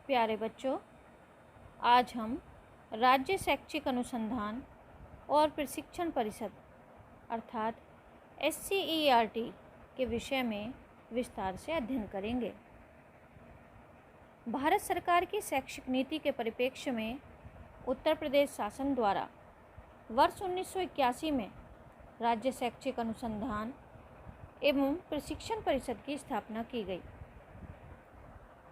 प्यारे बच्चों, आज हम राज्य शैक्षिक अनुसंधान और प्रशिक्षण परिषद अर्थात SCERT के विषय में विस्तार से अध्ययन करेंगे। भारत सरकार की शैक्षिक नीति के परिप्रेक्ष्य में उत्तर प्रदेश शासन द्वारा वर्ष 1981 में राज्य शैक्षिक अनुसंधान एवं प्रशिक्षण परिषद की स्थापना की गई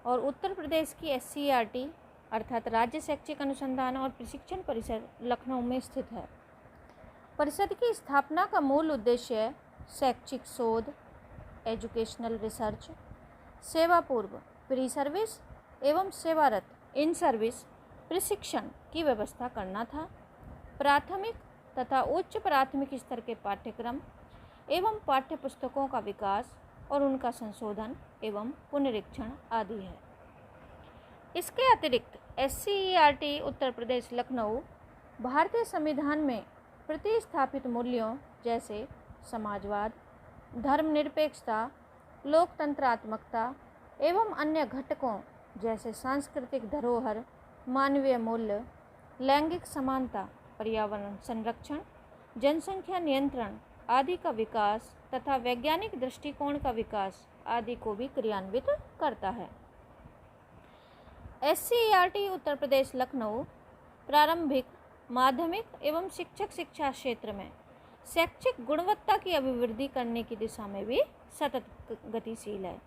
और उत्तर प्रदेश की SCERT अर्थात राज्य शैक्षिक अनुसंधान और प्रशिक्षण परिषद लखनऊ में स्थित है। परिषद की स्थापना का मूल उद्देश्य शैक्षिक शोध, एजुकेशनल रिसर्च, सेवा पूर्व प्री सर्विस एवं सेवारत इन सर्विस प्रशिक्षण की व्यवस्था करना था। प्राथमिक तथा उच्च प्राथमिक स्तर के पाठ्यक्रम एवं पाठ्य पुस्तकों का विकास और उनका संशोधन एवं पुनरीक्षण आदि है। इसके अतिरिक्त SCERT उत्तर प्रदेश लखनऊ भारतीय संविधान में प्रतिस्थापित मूल्यों जैसे समाजवाद, धर्मनिरपेक्षता, लोकतंत्रात्मकता एवं अन्य घटकों जैसे सांस्कृतिक धरोहर, मानवीय मूल्य, लैंगिक समानता, पर्यावरण संरक्षण, जनसंख्या नियंत्रण आदि का विकास तथा वैज्ञानिक दृष्टिकोण का विकास आदि को भी क्रियान्वित करता है। SCERT उत्तर प्रदेश लखनऊ प्रारंभिक, माध्यमिक एवं शिक्षक शिक्षा क्षेत्र में शैक्षिक गुणवत्ता की अभिवृद्धि करने की दिशा में भी सतत गतिशील है।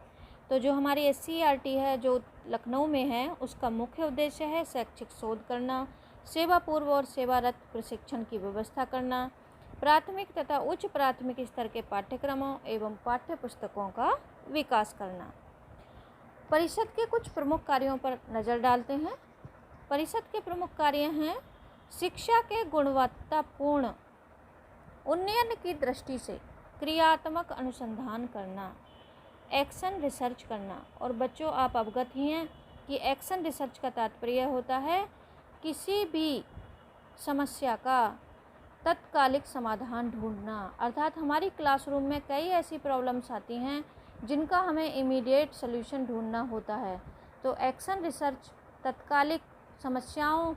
तो जो हमारी SCERT है जो लखनऊ में है, उसका मुख्य उद्देश्य है शैक्षिक शोध करना, सेवा पूर्व और सेवारत प्रशिक्षण की व्यवस्था करना, प्राथमिक तथा उच्च प्राथमिक स्तर के पाठ्यक्रमों एवं पाठ्य पुस्तकों का विकास करना। परिषद के कुछ प्रमुख कार्यों पर नज़र डालते हैं। परिषद के प्रमुख कार्य हैं शिक्षा के गुणवत्तापूर्ण उन्नयन की दृष्टि से क्रियात्मक अनुसंधान करना, एक्शन रिसर्च करना। और बच्चों, आप अवगत ही हैं कि एक्शन रिसर्च का तात्पर्य होता है किसी भी समस्या का तत्कालिक समाधान ढूंढना। अर्थात हमारी क्लासरूम में कई ऐसी प्रॉब्लम्स आती हैं जिनका हमें इमीडिएट सॉल्यूशन ढूंढना होता है। तो एक्शन रिसर्च तत्कालिक समस्याओं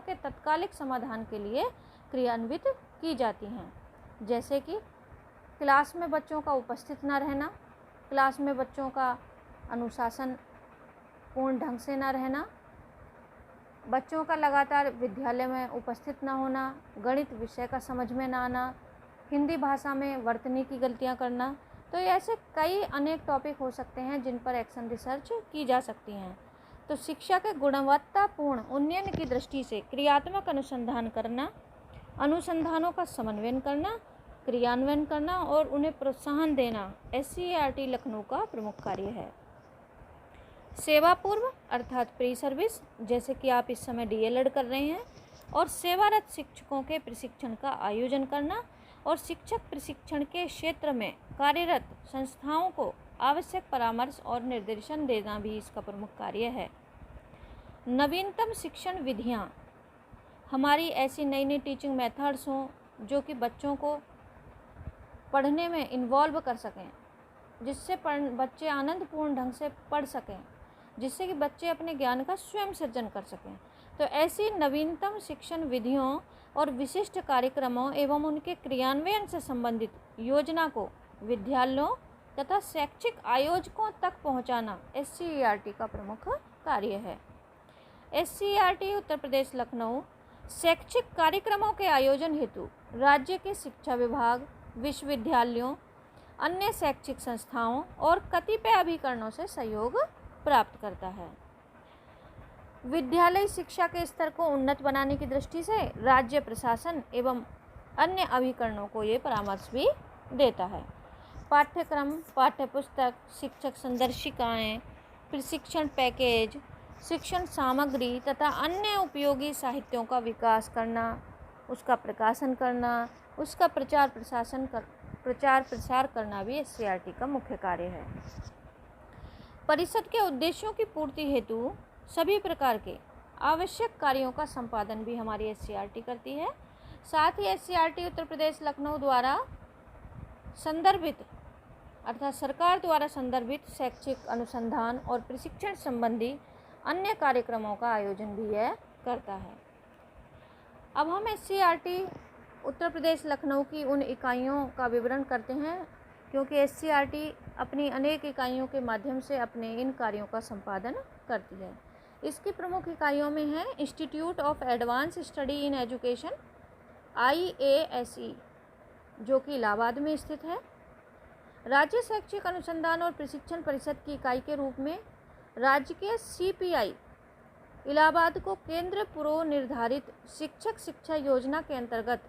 के तत्कालिक समाधान के लिए क्रियान्वित की जाती हैं। जैसे कि क्लास में बच्चों का उपस्थित न रहना, क्लास में बच्चों का अनुशासन पूर्ण ढंग से न रहना, बच्चों का लगातार विद्यालय में उपस्थित न होना, गणित विषय का समझ में न आना, हिंदी भाषा में वर्तनी की गलतियां करना। तो ऐसे कई अनेक टॉपिक हो सकते हैं जिन पर एक्शन रिसर्च की जा सकती हैं। तो शिक्षा के गुणवत्तापूर्ण उन्नयन की दृष्टि से क्रियात्मक अनुसंधान करना, अनुसंधानों का समन्वय करना, क्रियान्वयन करना और उन्हें प्रोत्साहन देना SCERT लखनऊ का प्रमुख कार्य है। सेवा पूर्व अर्थात प्री सर्विस, जैसे कि आप इस समय DLED कर रहे हैं, और सेवारत शिक्षकों के प्रशिक्षण का आयोजन करना और शिक्षक प्रशिक्षण के क्षेत्र में कार्यरत संस्थाओं को आवश्यक परामर्श और निर्देशन देना भी इसका प्रमुख कार्य है। नवीनतम शिक्षण विधियां, हमारी ऐसी नई नई टीचिंग मेथड्स हों जो कि बच्चों को पढ़ने में इन्वॉल्व कर सकें, जिससे बच्चे आनंदपूर्ण ढंग से पढ़ सकें, जिससे कि बच्चे अपने ज्ञान का स्वयं सृजन कर सकें। तो ऐसी नवीनतम शिक्षण विधियों और विशिष्ट कार्यक्रमों एवं उनके क्रियान्वयन से संबंधित योजना को विद्यालयों तथा शैक्षिक आयोजकों तक पहुंचाना SCERT का प्रमुख कार्य है। SCERT उत्तर प्रदेश लखनऊ शैक्षिक कार्यक्रमों के आयोजन हेतु राज्य के शिक्षा विभाग, विश्वविद्यालयों, अन्य शैक्षिक संस्थाओं और कतिपय अभिकरणों से सहयोग प्राप्त करता है। विद्यालय शिक्षा के स्तर को उन्नत बनाने की दृष्टि से राज्य प्रशासन एवं अन्य अभिकरणों को ये परामर्श भी देता है। पाठ्यक्रम, पाठ्यपुस्तक, शिक्षक संदर्शिकाएँ, प्रशिक्षण पैकेज, शिक्षण सामग्री तथा अन्य उपयोगी साहित्यों का विकास करना, उसका प्रकाशन करना, उसका प्रचार प्रसार करना भी SCERT का मुख्य कार्य है। परिषद के उद्देश्यों की पूर्ति हेतु सभी प्रकार के आवश्यक कार्यों का संपादन भी हमारी SCERT करती है। साथ ही SCERT उत्तर प्रदेश लखनऊ द्वारा संदर्भित अर्थात सरकार द्वारा संदर्भित शैक्षिक अनुसंधान और प्रशिक्षण संबंधी अन्य कार्यक्रमों का आयोजन भी यह करता है। अब हम SCERT उत्तर प्रदेश लखनऊ की उन इकाइयों का विवरण करते हैं, क्योंकि SCERT अपनी अनेक इकाइयों के माध्यम से अपने इन कार्यों का संपादन करती है। इसकी प्रमुख इकाइयों में है institute of advance study in education IASE, जो कि इलाहाबाद में स्थित है। राज्य शैक्षिक अनुसंधान और प्रशिक्षण परिषद की इकाई के रूप में राज्य के CPI इलाहाबाद को केंद्र पूर्व निर्धारित शिक्षक शिक्षा योजना के अंतर्गत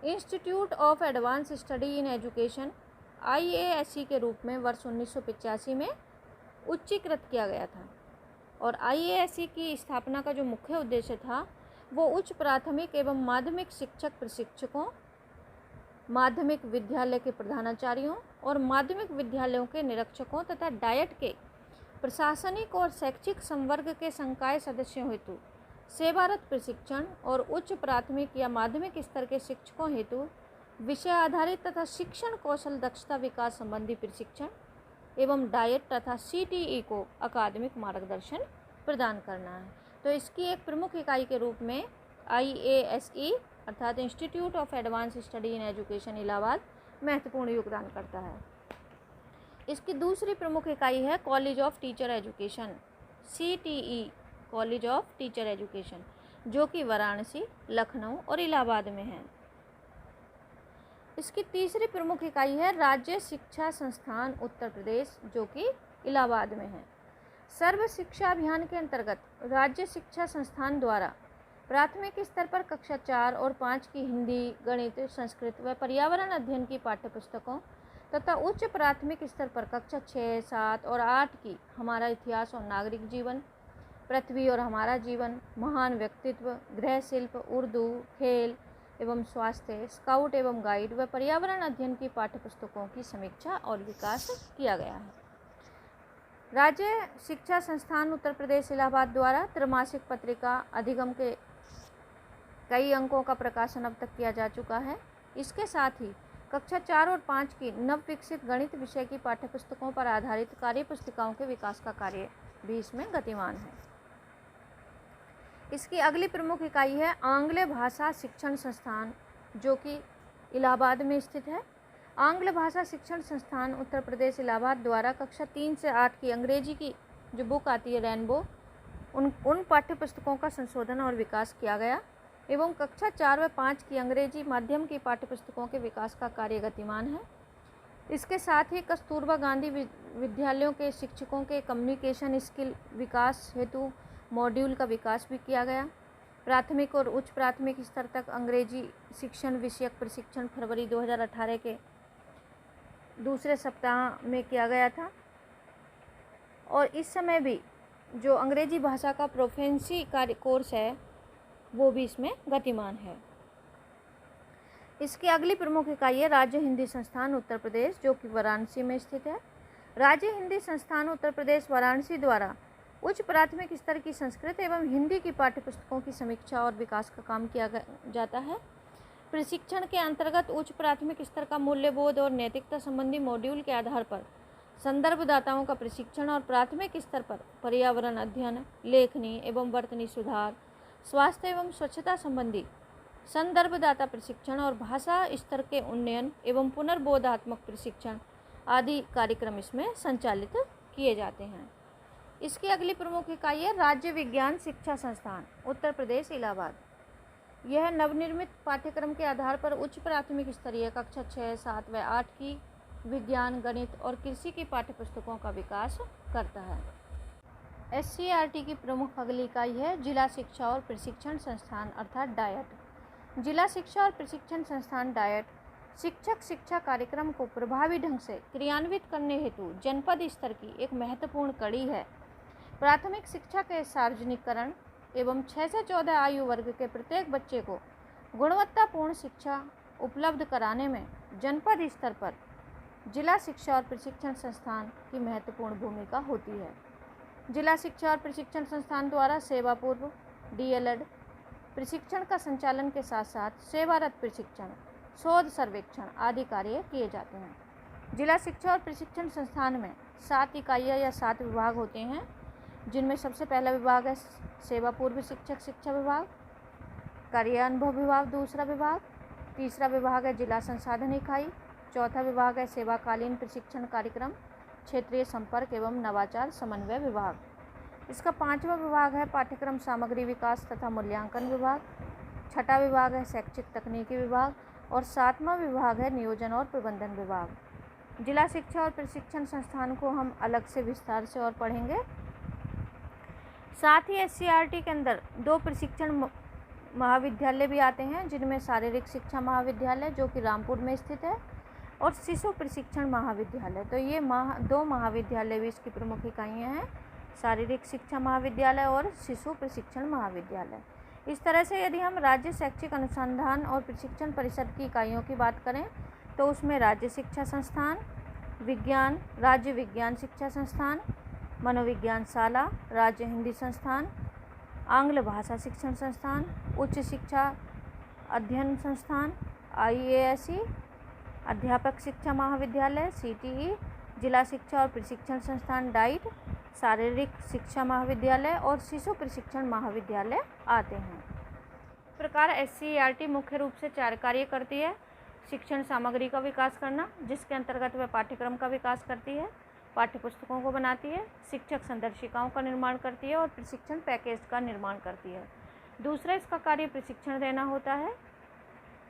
institute of advance study in education IASE के रूप में वर्ष 1985 में उच्चीकृत किया गया था। और IASE की स्थापना का जो मुख्य उद्देश्य था वो उच्च प्राथमिक एवं माध्यमिक शिक्षक प्रशिक्षकों, माध्यमिक विद्यालय के प्रधानाचार्यों और माध्यमिक विद्यालयों के निरीक्षकों तथा डायट के प्रशासनिक और शैक्षिक संवर्ग के संकाय सदस्यों हेतु सेवारत प्रशिक्षण और उच्च प्राथमिक या माध्यमिक स्तर के शिक्षकों हेतु विषय आधारित तथा शिक्षण कौशल दक्षता विकास संबंधी प्रशिक्षण एवं डायट तथा CTE को अकादमिक मार्गदर्शन प्रदान करना है। तो इसकी एक प्रमुख इकाई के रूप में IASE अर्थात institute of advance study in education Allahabad महत्वपूर्ण योगदान करता है। इसकी दूसरी प्रमुख इकाई है college of teacher education CTE, college of teacher education, जो कि वाराणसी, लखनऊ और इलाहाबाद में है। इसकी तीसरी प्रमुख इकाई है राज्य शिक्षा संस्थान उत्तर प्रदेश, जो कि इलाहाबाद में है। सर्व शिक्षा अभियान के अंतर्गत राज्य शिक्षा संस्थान द्वारा प्राथमिक स्तर पर कक्षा 4 और 5 की हिंदी, गणित, संस्कृत व पर्यावरण अध्ययन की पाठ्यपुस्तकों तथा उच्च प्राथमिक स्तर पर कक्षा 6, 7 और 8 की हमारा इतिहास और नागरिक जीवन, पृथ्वी और हमारा जीवन, महान व्यक्तित्व, गृह शिल्प, उर्दू, खेल एवं स्वास्थ्य, स्काउट एवं गाइड व पर्यावरण अध्ययन की पाठ्यपुस्तकों की समीक्षा और विकास किया गया है। राज्य शिक्षा संस्थान उत्तर प्रदेश इलाहाबाद द्वारा त्रैमासिक पत्रिका अधिगम के कई अंकों का प्रकाशन अब तक किया जा चुका है। इसके साथ ही कक्षा 4 और 5 की नव विकसित गणित विषय की पाठ्यपुस्तकों पर आधारित कार्य पुस्तिकाओं के विकास का कार्य भी इसमें गतिमान है। इसकी अगली प्रमुख इकाई है आंग्ल भाषा शिक्षण संस्थान, जो कि इलाहाबाद में स्थित है। आंग्ल भाषा शिक्षण संस्थान उत्तर प्रदेश इलाहाबाद द्वारा कक्षा 3 से 8 की अंग्रेजी की जो बुक आती है रेनबो, उन पाठ्यपुस्तकों का संशोधन और विकास किया गया एवं कक्षा 4 व 5 की अंग्रेजी माध्यम की पाठ्यपुस्तकों के विकास का कार्य गतिमान है। इसके साथ ही कस्तूरबा गांधी विद्यालयों के शिक्षकों के कम्युनिकेशन स्किल विकास हेतु मॉड्यूल का विकास भी किया गया। प्राथमिक और उच्च प्राथमिक स्तर तक अंग्रेजी शिक्षण विषयक प्रशिक्षण फरवरी 2018 के दूसरे सप्ताह में किया गया था और इस समय भी जो अंग्रेजी भाषा का प्रोफेंसी कार्य कोर्स है वो भी इसमें गतिमान है। इसकी अगली प्रमुख इकाई है राज्य हिंदी संस्थान उत्तर प्रदेश, जो कि वाराणसी में स्थित है। राज्य हिंदी संस्थान उत्तर प्रदेश वाराणसी द्वारा उच्च प्राथमिक स्तर की संस्कृत एवं हिंदी की पाठ्यपुस्तकों की समीक्षा और विकास का काम किया जाता है। प्रशिक्षण के अंतर्गत उच्च प्राथमिक स्तर का मूल्यबोध और नैतिकता संबंधी मॉड्यूल के आधार पर संदर्भदाताओं का प्रशिक्षण और प्राथमिक स्तर पर पर्यावरण अध्ययन, लेखनी एवं वर्तनी सुधार, स्वास्थ्य एवं स्वच्छता संबंधी संदर्भदाता प्रशिक्षण और भाषा स्तर के उन्नयन एवं पुनर्बोधात्मक प्रशिक्षण आदि कार्यक्रम इसमें संचालित किए जाते हैं। इसकी अगली प्रमुख इकाई है राज्य विज्ञान शिक्षा संस्थान उत्तर प्रदेश इलाहाबाद। यह नवनिर्मित पाठ्यक्रम के आधार पर उच्च प्राथमिक स्तरीय कक्षा 6, 7 व 8 की विज्ञान, गणित और कृषि की पाठ्यपुस्तकों का विकास करता है। SCERT की प्रमुख अगली इकाई है जिला शिक्षा और प्रशिक्षण संस्थान अर्थात डायट। जिला शिक्षा और प्रशिक्षण संस्थान डायट शिक्षक शिक्षा कार्यक्रम को प्रभावी ढंग से क्रियान्वित करने हेतु जनपद स्तर की एक महत्वपूर्ण कड़ी है। प्राथमिक शिक्षा के सार्वजनिकरण एवं 6 से 14 आयु वर्ग के प्रत्येक बच्चे को गुणवत्तापूर्ण शिक्षा उपलब्ध कराने में जनपद स्तर पर जिला शिक्षा और प्रशिक्षण संस्थान की महत्वपूर्ण भूमिका होती है। जिला शिक्षा और प्रशिक्षण संस्थान द्वारा सेवापूर्व DLED प्रशिक्षण का संचालन के साथ साथ सेवारत प्रशिक्षण, शोध सर्वेक्षण आदि कार्य किए जाते हैं। जिला शिक्षा और प्रशिक्षण संस्थान में 7 इकाइयाँ या 7 विभाग होते हैं, जिनमें सबसे पहला विभाग है सेवा पूर्व शिक्षक शिक्षा विभाग, कार्यानुभव विभाग दूसरा विभाग, तीसरा विभाग है जिला संसाधन इकाई, चौथा विभाग है सेवाकालीन प्रशिक्षण कार्यक्रम क्षेत्रीय संपर्क एवं नवाचार समन्वय विभाग। इसका 5वां विभाग है पाठ्यक्रम सामग्री विकास तथा मूल्यांकन विभाग, छठा विभाग है शैक्षिक तकनीकी विभाग और 7वां विभाग है नियोजन और प्रबंधन विभाग। जिला शिक्षा और प्रशिक्षण संस्थान को हम अलग से विस्तार से और पढ़ेंगे। साथ ही SCERT के अंदर 2 प्रशिक्षण महाविद्यालय भी आते हैं, जिनमें शारीरिक शिक्षा महाविद्यालय जो कि रामपुर में स्थित है और शिशु प्रशिक्षण महाविद्यालय। तो ये 2 महाविद्यालय भी इसकी प्रमुख इकाइयाँ हैं, शारीरिक शिक्षा महाविद्यालय और शिशु प्रशिक्षण महाविद्यालय। इस तरह से यदि हम राज्य शैक्षिक अनुसंधान और प्रशिक्षण परिषद की इकाइयों की बात करें तो उसमें राज्य शिक्षा संस्थान, विज्ञान राज्य विज्ञान शिक्षा संस्थान, मनोविज्ञान शाला, राज्य हिंदी संस्थान, आंग्ल भाषा शिक्षण संस्थान, उच्च शिक्षा अध्ययन संस्थान IASE, अध्यापक शिक्षा महाविद्यालय CTE, जिला शिक्षा और प्रशिक्षण संस्थान डाइट, शारीरिक शिक्षा महाविद्यालय और शिशु प्रशिक्षण महाविद्यालय आते हैं। इस प्रकार SCERT मुख्य रूप से 4 कार्य करती है। शिक्षण सामग्री का विकास करना, जिसके अंतर्गत वह पाठ्यक्रम का विकास करती है, पाठ्यपुस्तकों को बनाती है, शिक्षक संदर्शिकाओं का निर्माण करती है और प्रशिक्षण पैकेज का निर्माण करती है। दूसरा इसका कार्य प्रशिक्षण देना होता है,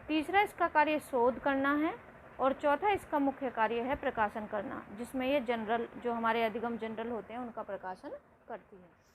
तीसरा इसका कार्य शोध करना है और चौथा इसका मुख्य कार्य है प्रकाशन करना, जिसमें ये जनरल जो हमारे अधिगम जनरल होते हैं उनका प्रकाशन करती है।